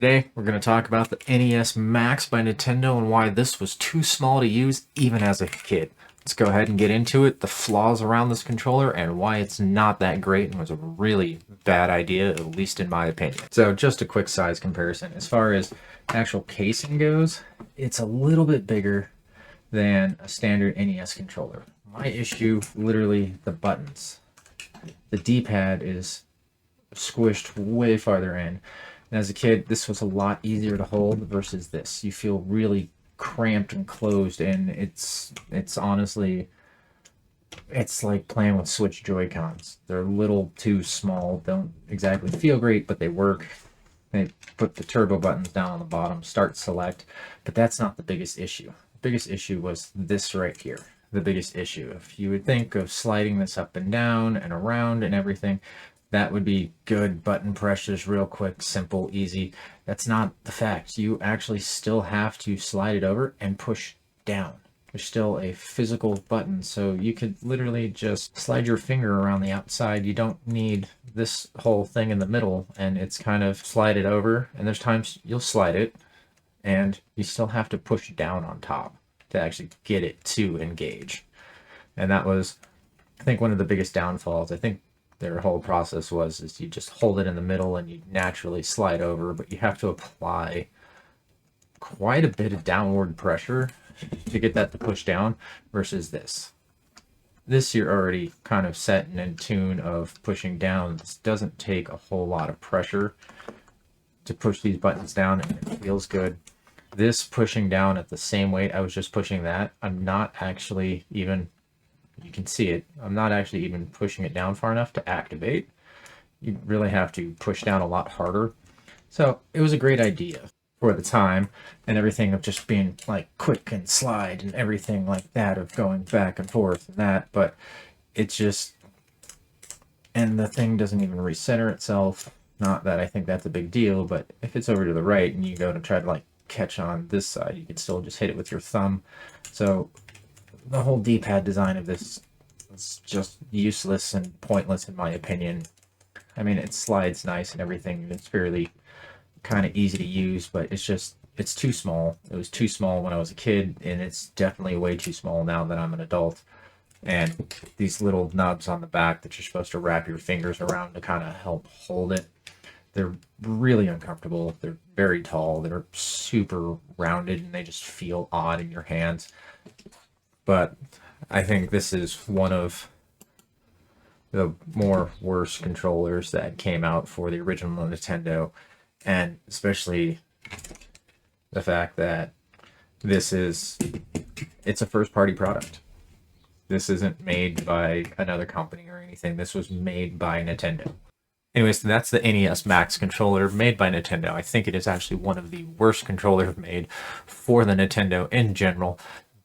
Today, we're going to talk about the NES Max by Nintendo and why this was too small to use even as a kid. Let's go ahead and get into it, the flaws around this controller, and why it's not that great and was a really bad idea, at least in my opinion. So just a quick size comparison. As far as actual casing goes, it's a little bit bigger than a standard NES controller. My issue, literally the buttons. The D-pad is squished way farther in. And as a kid, this was a lot easier to hold versus this. You feel really cramped and closed, and it's honestly, it's like playing with Switch Joy-Cons. They're a little too small, don't exactly feel great, but they work. They put the turbo buttons down on the bottom, start, select, but that's not the biggest issue. The biggest issue was this right here. The biggest issue. If you would think of sliding this up and down and around and everything, that would be good button pressures, real quick, simple, easy. That's not the fact. You actually still have to slide it over and push down. There's still a physical button, so you could literally just slide your finger around the outside. You don't need this whole thing in the middle, and it's kind of slide it over, and there's times you'll slide it, and you still have to push down on top to actually get it to engage. And that was, I think, one of the biggest downfalls. I think their whole process was is you just hold it in the middle and you naturally slide over, but you have to apply quite a bit of downward pressure to get that to push down versus this. This you're already kind of set and in tune of pushing down. This doesn't take a whole lot of pressure to push these buttons down, and it feels good. This pushing down at the same weight I was just pushing that, I'm not actually even, you can see it, I'm not actually even pushing it down far enough to activate. You really have to push down a lot harder. So it was a great idea for the time and everything, of just being like quick and slide and everything like that, of going back and forth and that, but it's just, and the thing doesn't even recenter itself. Not that I think that's a big deal, but if it's over to the right and you go to try to like catch on this side, you can still just hit it with your thumb. So the whole D-pad design of this is just useless and pointless in my opinion. I mean, it slides nice and everything. It's fairly kind of easy to use, but it's just, it's too small. It was too small when I was a kid, and it's definitely way too small now that I'm an adult. And these little nubs on the back that you're supposed to wrap your fingers around to kind of help hold it, they're really uncomfortable. They're very tall. They're super rounded, and they just feel odd in your hands. But I think this is one of the more worse controllers that came out for the original Nintendo, and especially the fact that this is, it's a first party product. This isn't made by another company or anything. This was made by Nintendo. Anyways, that's the NES Max controller made by Nintendo. I think it is actually one of the worst controllers made for the Nintendo in general.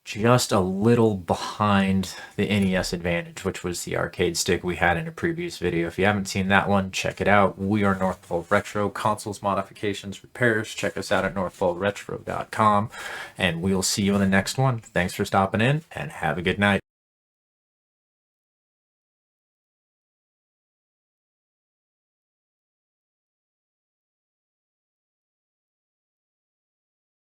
Just a little behind the NES Advantage, which was the arcade stick we had in a previous video. If you haven't seen that one, check it out. We are North Pole Retro, consoles, modifications, repairs. Check us out at northpoleretro.com, and we'll see you in the next one. Thanks for stopping in, and have a good night.